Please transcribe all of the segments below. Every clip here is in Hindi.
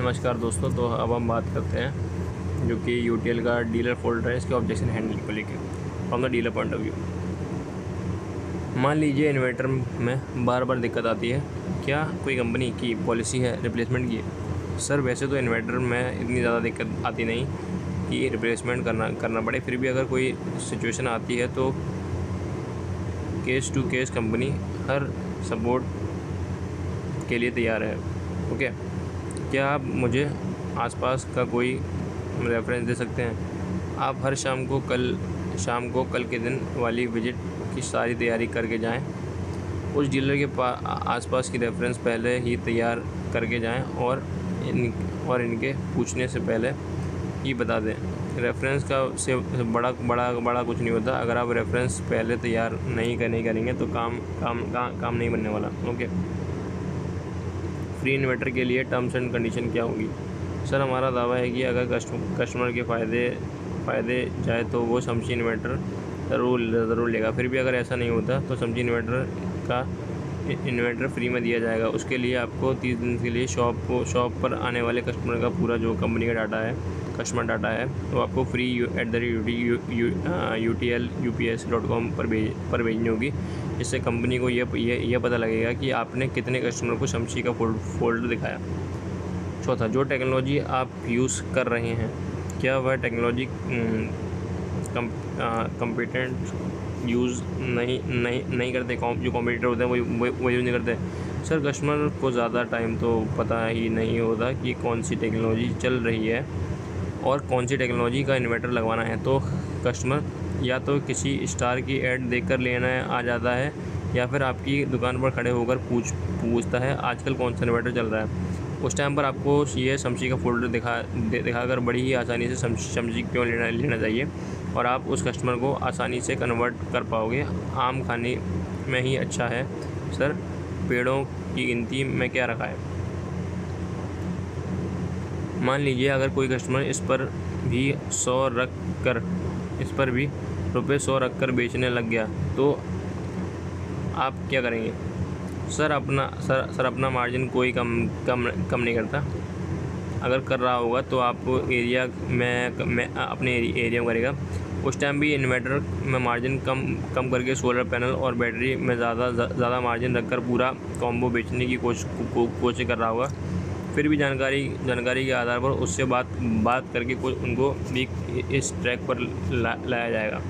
नमस्कार दोस्तों। तो अब हम बात करते हैं जो कि यूटीएल का डीलर फोल्डर है, इसके ऑब्जेक्शन हैंडल को लेकर from the dealer point of view. मान लीजिए इन्वर्टर में बार बार दिक्कत आती है, क्या कोई कंपनी की पॉलिसी है रिप्लेसमेंट की? सर वैसे तो इन्वर्टर में इतनी ज़्यादा दिक्कत आती नहीं कि रिप्लेसमेंट करना पड़े, फिर भी अगर कोई सिचुएशन आती है तो केस टू केस कंपनी हर सपोर्ट के लिए तैयार है। ओके, क्या आप मुझे आसपास का कोई रेफरेंस दे सकते हैं? आप हर शाम को कल के दिन वाली विजिट की सारी तैयारी करके जाएं। उस डीलर के आसपास की रेफरेंस पहले ही तैयार करके जाएं और इनके पूछने से पहले ही बता दें। रेफरेंस का से बड़ा कुछ नहीं होता। अगर आप रेफरेंस पहले तैयार नहीं करेंगे तो काम नहीं बनने वाला। ओके, फ्री इन्वर्टर के लिए टर्म्स एंड कंडीशन क्या होगी? सर हमारा दावा है कि अगर कस्टमर के फ़ायदे जाए तो वो शमशी इन्वर्टर ज़रूर लेगा। फिर भी अगर ऐसा नहीं होता तो शमशी इन्वर्टर फ्री में दिया जाएगा। उसके लिए आपको 30 दिन के लिए शॉप पर आने वाले कस्टमर का पूरा जो कंपनी का डाटा है, कस्टमर डाटा है, तो आपको फ्री @utlups.com पर भेजनी होगी। इससे कंपनी को यह पता लगेगा कि आपने कितने कस्टमर को शमशी का फोल्डर दिखाया। चौथा, जो टेक्नोलॉजी आप यूज़ कर रहे हैं क्या वह टेक्नोलॉजी कम्पिटेंट यूज़ नहीं करते? जो कॉम्पिटिटर होते हैं वो यूज़ नहीं करते। सर कस्टमर को ज़्यादा टाइम तो पता ही नहीं होता कि कौन सी टेक्नोलॉजी चल रही है और कौन सी टेक्नोलॉजी का इन्वर्टर लगवाना है, तो कस्टमर या तो किसी स्टार की ऐड देखकर लेना आ जाता है या फिर आपकी दुकान पर खड़े होकर पूछता है आजकल कौन सा इन्वर्टर चल रहा है। उस टाइम पर आपको ये शमशी का फोल्डर दिखाकर बड़ी ही आसानी से शमशी क्यों लेना चाहिए और आप उस कस्टमर को आसानी से कन्वर्ट कर पाओगे। आम खाने में ही अच्छा है। सर पेड़ों की गिनती में क्या रखा है? मान लीजिए अगर कोई कस्टमर इस पर भी रुपये 100 रख कर बेचने लग गया तो आप क्या करेंगे? सर अपना मार्जिन कोई कम नहीं करता। अगर कर रहा होगा तो आप एरिया में अपने एरिया में करेगा। उस टाइम भी इन्वर्टर में मार्जिन कम करके सोलर पैनल और बैटरी में ज़्यादा मार्जिन रखकर पूरा कॉम्बो बेचने की कोशिश कर रहा होगा। फिर भी जानकारी के आधार पर उससे बात करके उनको भी इस ट्रैक पर लाया जाएगा।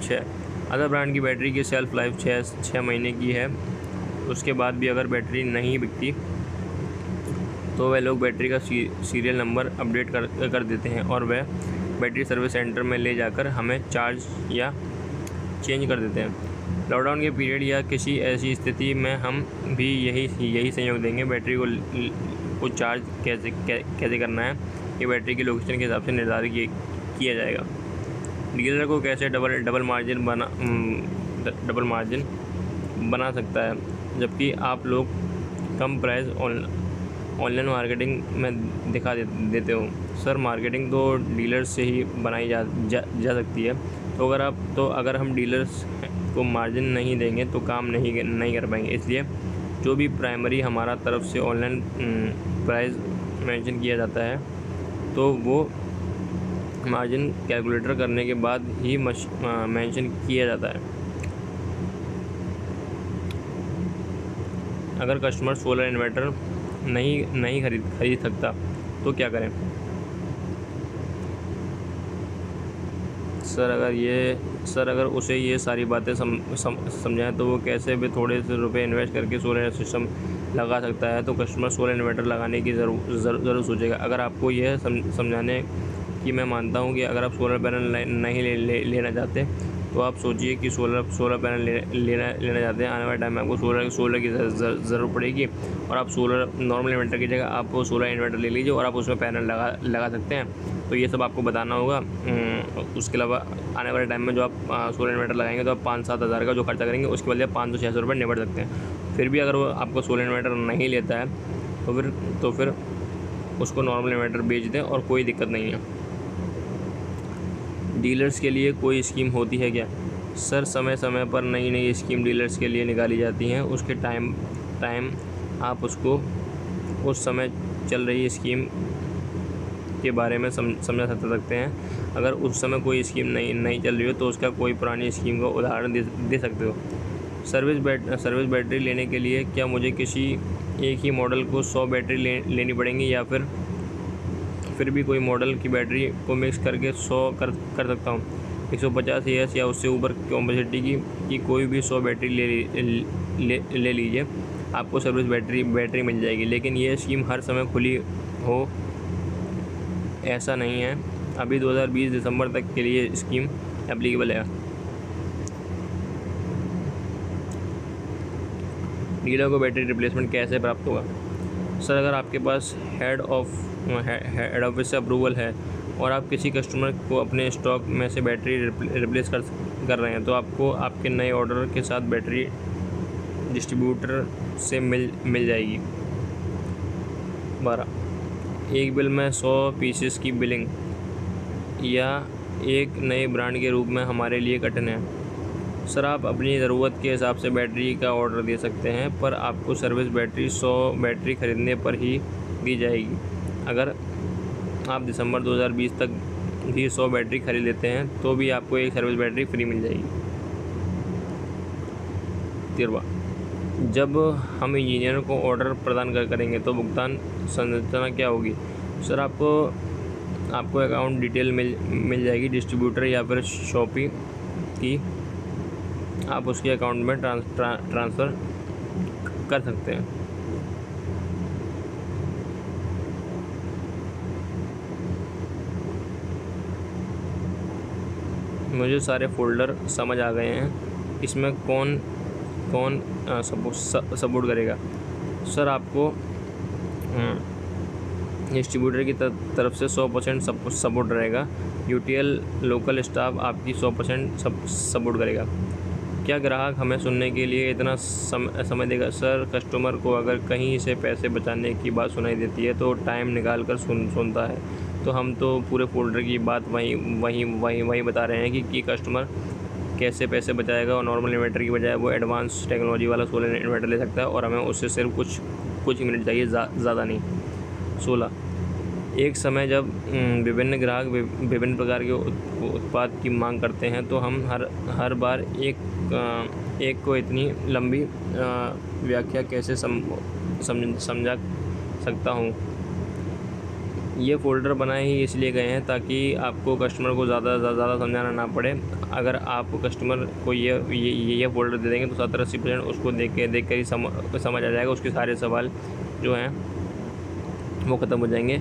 6, अदर ब्रांड की बैटरी की सेल्फ लाइफ 6 महीने की है। उसके बाद भी अगर बैटरी नहीं बिकती तो वह लोग बैटरी का सीरियल नंबर अपडेट कर देते हैं और वह बैटरी सर्विस सेंटर में ले जाकर हमें चार्ज या चेंज कर देते हैं। लॉकडाउन के पीरियड या किसी ऐसी स्थिति में हम भी यही सहयोग देंगे। बैटरी को चार्ज कैसे करना है ये बैटरी की लोकेशन के हिसाब से निर्धारित किया जाएगा। डीलर को कैसे डबल मार्जिन बना सकता है जबकि आप लोग कम प्राइस ऑनलाइन मार्केटिंग में दिखा देते हो? सर मार्केटिंग तो डीलर से ही बनाई जा सकती है। तो अगर हम डीलर्स को मार्जिन नहीं देंगे तो काम नहीं कर पाएंगे। इसलिए जो भी प्राइमरी हमारा तरफ से ऑनलाइन प्राइस मेंशन किया जाता है तो वो मार्जिन कैलकुलेटर करने के बाद ही मेंशन किया जाता है। अगर कस्टमर सोलर इन्वर्टर नहीं खरीद सकता तो क्या करें? सर अगर उसे ये सारी बातें समझाएं तो वो कैसे भी थोड़े से रुपए इन्वेस्ट करके सोलर सिस्टम लगा सकता है, तो कस्टमर सोलर इन्वर्टर लगाने की ज़रूर सोचेगा। अगर आपको यह समझाने कि मैं मानता हूँ कि अगर आप सोलर पैनल नहीं लेना चाहते तो आप सोचिए कि सोलर पैनल लेना चाहते हैं। आने वाले टाइम में आपको सोलर की ज़रूरत पड़ेगी और आप सोलर नॉर्मल इन्वर्टर की जगह आप सोलर इन्वर्टर ले लीजिए और आप उसमें पैनल लगा सकते हैं। तो ये सब आपको बताना होगा। उसके अलावा आने वाले टाइम में जो आप सोलर इन्वर्टर लगाएंगे तो आप 5-7 हज़ार का जो खर्चा करेंगे उसके बदले 500-600 रुपये निपट सकते हैं। फिर भी अगर वो आपको सोलर इन्वर्टर नहीं लेता है तो फिर उसको नॉर्मल इन्वर्टर बेच दें और कोई दिक्कत नहीं है। डीलर्स के लिए कोई स्कीम होती है क्या? सर समय पर नई स्कीम डीलर्स के लिए निकाली जाती हैं। उसके टाइम आप उसको उस समय चल रही स्कीम के बारे में समझा सकते हैं। अगर उस समय कोई स्कीम नहीं चल रही हो तो उसका कोई पुरानी स्कीम का उदाहरण दे सकते हो। सर्विस बैटरी लेने के लिए क्या मुझे किसी एक ही मॉडल को 100 बैटरी लेनी पड़ेंगी, या फिर भी कोई मॉडल की बैटरी को मिक्स करके 100 कर सकता हूँ। 150 एएच या उससे ऊपर कैपेसिटी की कोई भी 100 बैटरी ले लीजिए, आपको सर्विस बैटरी मिल जाएगी। लेकिन ये स्कीम हर समय खुली हो ऐसा नहीं है। अभी 2020 दिसंबर तक के लिए स्कीम एप्लीकेबल है। डीलर को बैटरी रिप्लेसमेंट कैसे प्राप्त होगा? सर, अगर आपके पास हेड ऑफिस से अप्रूवल है और आप किसी कस्टमर को अपने स्टॉक में से बैटरी रिप्लेस कर रहे हैं तो आपको आपके नए ऑर्डर के साथ बैटरी डिस्ट्रीब्यूटर से मिल जाएगी। 12, एक बिल में 100 पीसेस की बिलिंग या एक नए ब्रांड के रूप में हमारे लिए कठिन है। सर, आप अपनी ज़रूरत के हिसाब से बैटरी का ऑर्डर दे सकते हैं, पर आपको सर्विस बैटरी 100 बैटरी खरीदने पर ही दी जाएगी। अगर आप दिसंबर 2020 तक भी 100 बैटरी खरीद लेते हैं तो भी आपको एक सर्विस बैटरी फ्री मिल जाएगी। 13, जब हम इंजीनियर को ऑर्डर प्रदान करेंगे तो भुगतान संरचना क्या होगी? सर, आपको अकाउंट डिटेल मिल जाएगी डिस्ट्रीब्यूटर या फिर शॉपी की। आप उसके अकाउंट में ट्रांसफ़र कर सकते हैं। मुझे सारे फ़ोल्डर समझ आ गए हैं। इसमें कौन सपोर्ट करेगा? सर, आपको डिस्ट्रीब्यूटर की तरफ से 100% सपोर्ट रहेगा। यूटीएल लोकल स्टाफ आपकी 100% सपोर्ट करेगा। क्या ग्राहक हमें सुनने के लिए इतना समय देगा? सर, कस्टमर को अगर कहीं से पैसे बचाने की बात सुनाई देती है तो टाइम निकाल कर सुनता है। तो हम तो पूरे फोल्डर की बात वही बता रहे हैं कि कस्टमर कैसे पैसे बचाएगा और नॉर्मल इन्वर्टर की बजाय वो एडवांस टेक्नोलॉजी वाला सोलर इन्वर्टर ले सकता है और हमें उससे सिर्फ कुछ ही मिनट चाहिए, ज़्यादा नहीं। 16, एक समय जब विभिन्न ग्राहक विभिन्न प्रकार के उत्पाद की मांग करते हैं तो हम हर बार एक को इतनी लंबी व्याख्या कैसे समझा सकता हूँ? ये फ़ोल्डर बनाए ही इसलिए गए हैं ताकि आपको कस्टमर को ज़्यादा समझाना ना पड़े। अगर आप कस्टमर को ये फ़ोल्डर दे देंगे तो 70-80% उसको देख कर ही समझ आ जाएगा। उसके सारे सवाल जो हैं वो ख़त्म हो जाएंगे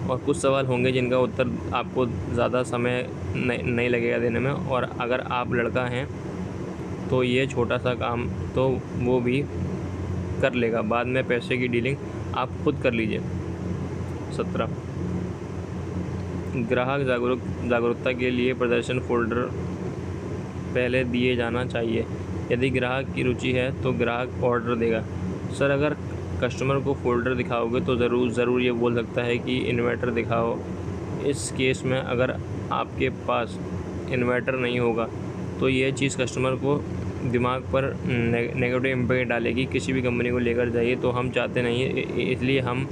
और कुछ सवाल होंगे जिनका उत्तर आपको ज़्यादा समय नहीं लगेगा देने में। और अगर आप लड़का हैं तो ये छोटा सा काम तो वो भी कर लेगा, बाद में पैसे की डीलिंग आप खुद कर लीजिए। 17, ग्राहक जागरूकता के लिए प्रदर्शन फ़ोल्डर पहले दिए जाना चाहिए। यदि ग्राहक की रुचि है तो ग्राहक ऑर्डर देगा। सर, अगर कस्टमर को फ़ोल्डर दिखाओगे तो ज़रूर ये बोल सकता है कि इन्वर्टर दिखाओ। इस केस में अगर आपके पास इन्वर्टर नहीं होगा तो ये चीज़ कस्टमर को दिमाग पर नेगेटिव इम्पैक्ट डालेगी। किसी भी कंपनी को लेकर जाइए तो हम चाहते नहीं है, इसलिए हम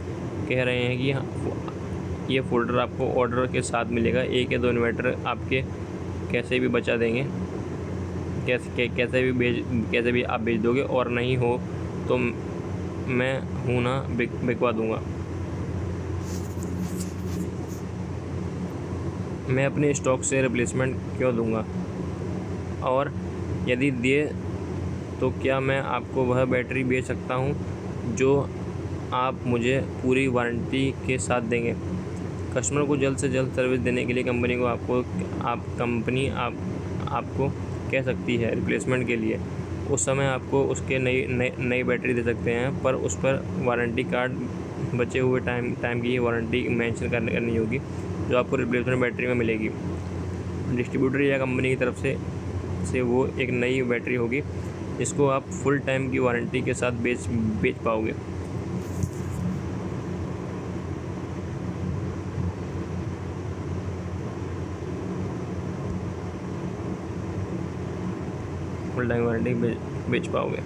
कह रहे हैं कि ये फ़ोल्डर आपको ऑर्डर के साथ मिलेगा। एक या दो इन्वर्टर आपके कैसे भी बचा देंगे, कैसे भी आप बेच दोगे, और नहीं हो तो मैं हूँ ना बिकवा दूँगा। मैं अपने स्टॉक से रिप्लेसमेंट क्यों दूँगा, और यदि दिए तो क्या मैं आपको वह बैटरी बेच सकता हूँ जो आप मुझे पूरी वारंटी के साथ देंगे? कस्टमर को जल्द से जल्द सर्विस देने के लिए कंपनी आपको कह सकती है रिप्लेसमेंट के लिए। उस समय आपको उसके नई बैटरी दे सकते हैं, पर उस पर वारंटी कार्ड बचे हुए टाइम की वारंटी मेंशन करनी होगी जो आपको रिप्लेसमेंट बैटरी में मिलेगी। डिस्ट्रीब्यूटर या कंपनी की तरफ से वो एक नई बैटरी होगी जिसको आप फुल टाइम की वारंटी के साथ बेच पाओगे। फुल टाइम वारंटी बेच पाओगे।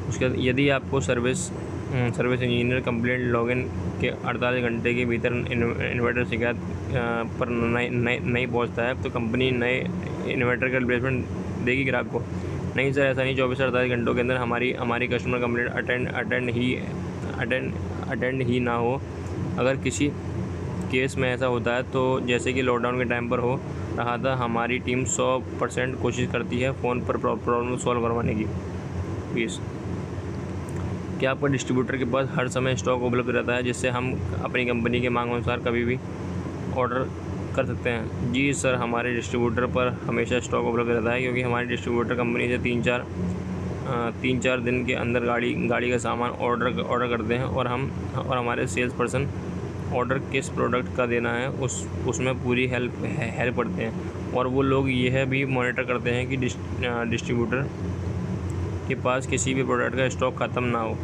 उसके बाद यदि आपको सर्विस इंजीनियर कंप्लेंट लॉगिन के 48 घंटे के भीतर इन्वर्टर शिकायत पर नहीं पहुंचता है तो कंपनी नए इन्वर्टर का रिप्लेसमेंट देगी ग्राहक को। नहीं सर, ऐसा नहीं। 24 से 48 घंटों के अंदर हमारी कस्टमर कंप्लेंट अटेंड ही ना हो। अगर किसी केस में ऐसा होता है तो जैसे कि लॉकडाउन के टाइम पर हो रहा था, हमारी टीम 100% कोशिश करती है फ़ोन पर प्रॉब्लम सॉल्व करवाने की। प्लीज़, क्या आपका डिस्ट्रीब्यूटर के पास हर समय स्टॉक उपलब्ध रहता है जिससे हम अपनी कंपनी के मांग अनुसार कभी भी ऑर्डर कर सकते हैं? जी सर, हमारे डिस्ट्रीब्यूटर पर हमेशा स्टॉक उपलब्ध रहता है क्योंकि हमारे डिस्ट्रीब्यूटर कंपनी से 3-4 दिन के अंदर गाड़ी का सामान ऑर्डर करते हैं और हमारे सेल्स पर्सन ऑर्डर किस प्रोडक्ट का देना है उसमें पूरी हेल्प करते हैं। और वो लोग यह भी मॉनिटर करते हैं कि डिस्ट्रीब्यूटर के पास किसी भी प्रोडक्ट का स्टॉक ख़त्म ना हो।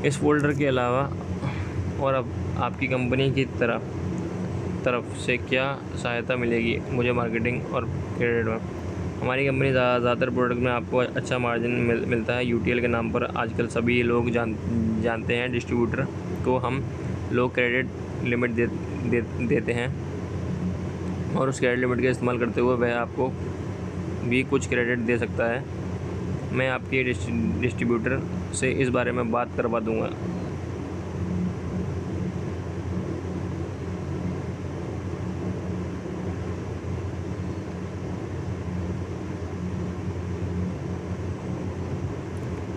इस फोल्डर के अलावा और अब आपकी कंपनी की तरफ से क्या सहायता मिलेगी मुझे मार्केटिंग और क्रेडिट में? हमारी कंपनी ज़्यादातर प्रोडक्ट में आपको अच्छा मार्जिन मिलता है। यूटीएल के नाम पर आजकल सभी लोग जानते हैं। डिस्ट्रीब्यूटर को हम लोग क्रेडिट लिमिट देते हैं और उस क्रेडिट लिमिट का इस्तेमाल करते हुए वह आपको भी कुछ क्रेडिट दे सकता है। मैं आपके डिस्ट्रीब्यूटर से इस बारे में बात करवा दूंगा।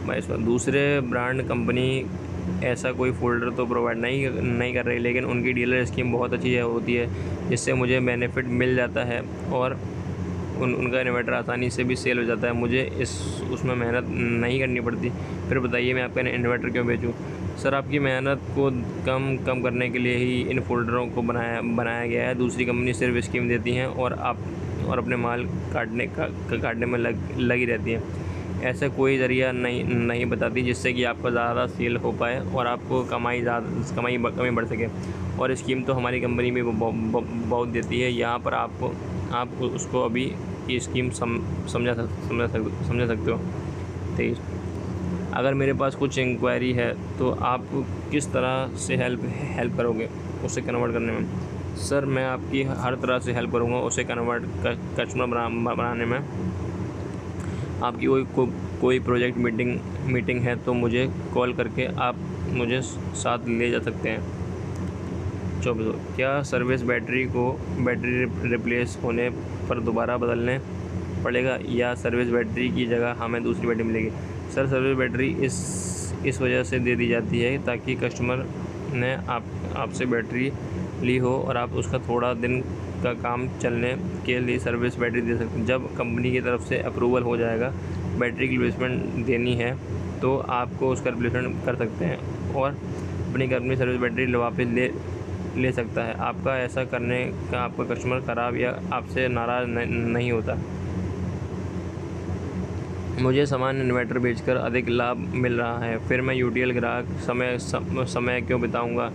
मैं इसमें दूसरे ब्रांड कंपनी ऐसा कोई फ़ोल्डर तो प्रोवाइड नहीं कर रही, लेकिन उनकी डीलर स्कीम बहुत अच्छी होती है जिससे मुझे बेनिफिट मिल जाता है और उनका इन्वर्टर आसानी से भी सेल हो जाता है। मुझे उसमें मेहनत नहीं करनी पड़ती। फिर बताइए मैं आपका इन्वर्टर क्यों बेचूं? सर, आपकी मेहनत को कम करने के लिए ही इन फोल्डरों को बनाया गया है। दूसरी कंपनी सिर्फ स्कीम देती हैं और अपने माल काटने में लगी रहती हैं। ऐसा कोई ज़रिया नहीं बताती जिससे कि आपका ज़्यादा सेल हो पाए और आपको कमाई बढ़ सके। और स्कीम तो हमारी कंपनी में बहुत देती है। यहाँ पर आप उसको अभी की स्कीम समझा सकते हो। 23, अगर मेरे पास कुछ इंक्वायरी है तो आप किस तरह से हेल्प करोगे उसे कन्वर्ट करने में? सर, मैं आपकी हर तरह से हेल्प करूँगा उसे कन्वर्ट कस्टमर बनाने में। आपकी कोई प्रोजेक्ट मीटिंग है तो मुझे कॉल करके आप मुझे साथ ले जा सकते हैं। 24, क्या सर्विस बैटरी रिप्लेस होने पर दोबारा बदलने पड़ेगा या सर्विस बैटरी की जगह हमें दूसरी बैटरी मिलेगी? सर, सर्विस बैटरी इस वजह से दे दी जाती है ताकि कस्टमर ने आपसे बैटरी ली हो और आप उसका थोड़ा दिन का काम चलने के लिए सर्विस बैटरी दे सकते हैं। जब कंपनी की तरफ से अप्रूवल हो जाएगा बैटरी की रिप्लेसमेंट देनी है तो आपको उसका रिप्लेसमेंट कर सकते हैं और अपनी कंपनी सर्विस बैटरी वापस ले सकता है। आपका ऐसा करने का आपका कस्टमर ख़राब या आपसे नाराज़ नहीं होता। मुझे सामान्य इन्वर्टर बेचकर अधिक लाभ मिल रहा है, फिर मैं यूटीएल ग्राहक समय क्यों बिताऊंगा?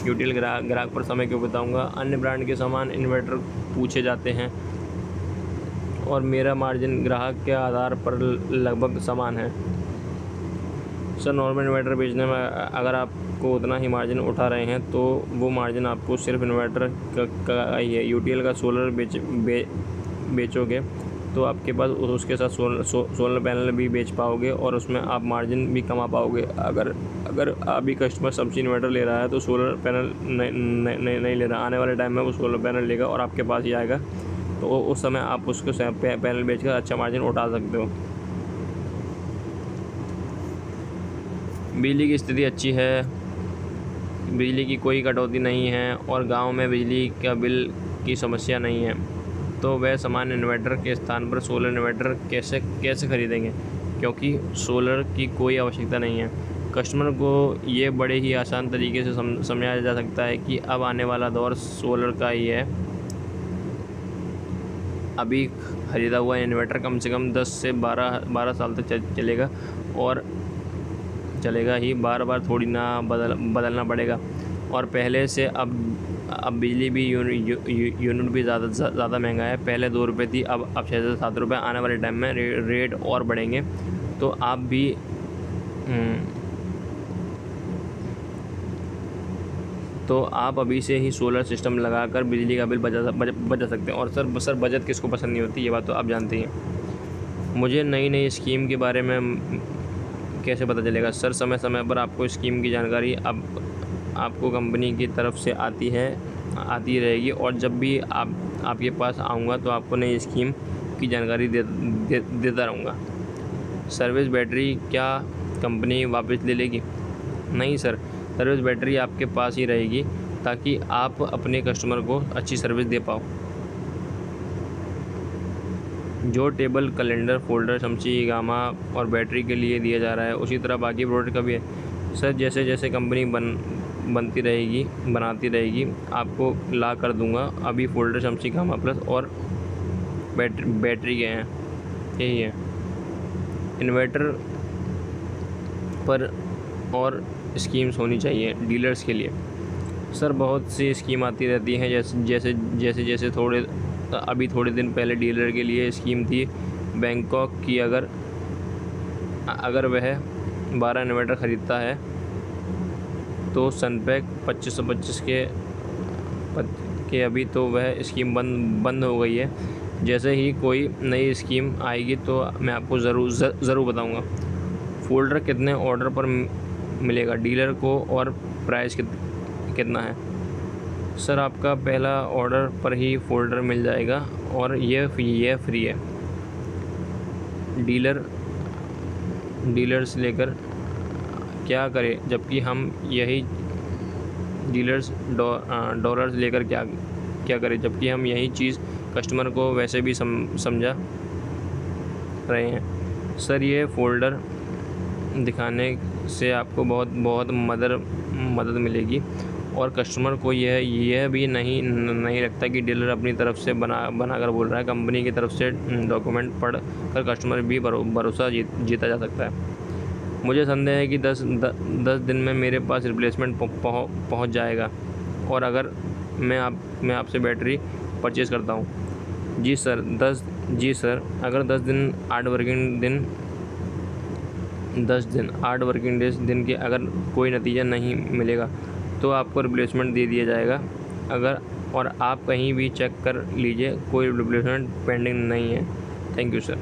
यूटीएल ग्राहक पर समय क्यों बिताऊंगा? अन्य ब्रांड के समान इन्वर्टर पूछे जाते हैं और मेरा मार्जिन ग्राहक के आधार पर लगभग समान है। सर, नॉर्मल इन्वर्टर बेचने में अगर आपको उतना ही मार्जिन उठा रहे हैं तो वो मार्जिन आपको सिर्फ इन्वर्टर का ही है। यूटीएल का सोलर बेचोगे तो आपके पास उसके साथ सोलर पैनल भी बेच पाओगे और उसमें आप मार्जिन भी कमा पाओगे। अगर अभी कस्टमर सब्सिडी इन्वर्टर ले रहा है तो सोलर पैनल नहीं ले रहा, आने वाले टाइम में वो सोलर पैनल लेगा और आपके पास ही आएगा तो उस समय आप उसको पैनल बेचकर अच्छा मार्जिन उठा सकते हो। बिजली की स्थिति अच्छी है, बिजली की कोई कटौती नहीं है और गांव में बिजली का बिल की समस्या नहीं है, तो वह सामान्य इन्वर्टर के स्थान पर सोलर इन्वर्टर कैसे खरीदेंगे? क्योंकि सोलर की कोई आवश्यकता नहीं है। कस्टमर को ये बड़े ही आसान तरीके से समझाया जा सकता है कि अब आने वाला दौर सोलर का ही है। अभी खरीदा हुआ इन्वर्टर कम से कम 10 से 12 साल तक चलेगा और चलेगा ही, बार थोड़ी ना बदलना पड़ेगा। और पहले से अब बिजली भी यूनिट भी ज़्यादा महंगा है। पहले 2 रुपये थी, अब 6 से 7 रुपये। आने वाले टाइम में रेट और बढ़ेंगे। तो आप भी तो आप अभी से ही सोलर सिस्टम लगाकर बिजली का बिल बचा सकते हैं। और सर बचत किसको पसंद नहीं होती, ये बात तो आप जानते ही हैं। मुझे नई नई स्कीम के बारे में कैसे पता चलेगा? सर समय समय पर आपको स्कीम की जानकारी आपको कंपनी की तरफ से आती रहेगी, और जब भी आपके पास आऊँगा तो आपको नई स्कीम की जानकारी देता रहूँगा। सर्विस बैटरी क्या कंपनी वापस ले लेगी? नहीं सर, सर्विस बैटरी आपके पास ही रहेगी ताकि आप अपने कस्टमर को अच्छी सर्विस दे पाओ। जो टेबल, कैलेंडर, फोल्डर, चमची, गामा और बैटरी के लिए दिया जा रहा है, उसी तरह बाकी प्रोडक्ट का भी है। सर जैसे जैसे कंपनी बनाती रहेगी आपको ला कर दूंगा। अभी फोल्डर, चमची, गामा प्लस और बैटरी के हैं, यही है। इन्वर्टर पर और स्कीम्स होनी चाहिए डीलर्स के लिए। सर बहुत सी स्कीम आती रहती हैं, जैसे थोड़े दिन पहले डीलर के लिए स्कीम थी बैंकॉक की। अगर वह 12 इन्वर्टर ख़रीदता है तो सनपैक 2525 के अभी तो वह स्कीम बंद हो गई है। जैसे ही कोई नई स्कीम आएगी तो मैं आपको ज़रूर बताऊंगा। फोल्डर कितने ऑर्डर पर मिलेगा डीलर को, और प्राइस कितना है? सर आपका पहला ऑर्डर पर ही फोल्डर मिल जाएगा, और यह फ्री है। डीलर्स लेकर क्या करें, जबकि हम यही डॉलर्स लेकर क्या करें, जबकि हम यही चीज़ कस्टमर को वैसे भी समझा रहे हैं। सर ये फोल्डर दिखाने से आपको बहुत मदद मिलेगी, और कस्टमर को यह भी नहीं लगता कि डीलर अपनी तरफ से बनाकर बोल रहा है। कंपनी की तरफ से डॉक्यूमेंट पढ़ कर कस्टमर भी भरोसा जीता जा सकता है। मुझे संदेह है कि 10 दिन में मेरे पास रिप्लेसमेंट पहुंच जाएगा, और अगर मैं आपसे बैटरी परचेज़ करता हूं। जी सर, अगर 10 दिन 8 वर्किंग दिन के अगर कोई नतीजा नहीं मिलेगा तो आपको रिप्लेसमेंट दे दिया जाएगा। और आप कहीं भी चेक कर लीजिए, कोई रिप्लेसमेंट पेंडिंग नहीं है। Thank you sir.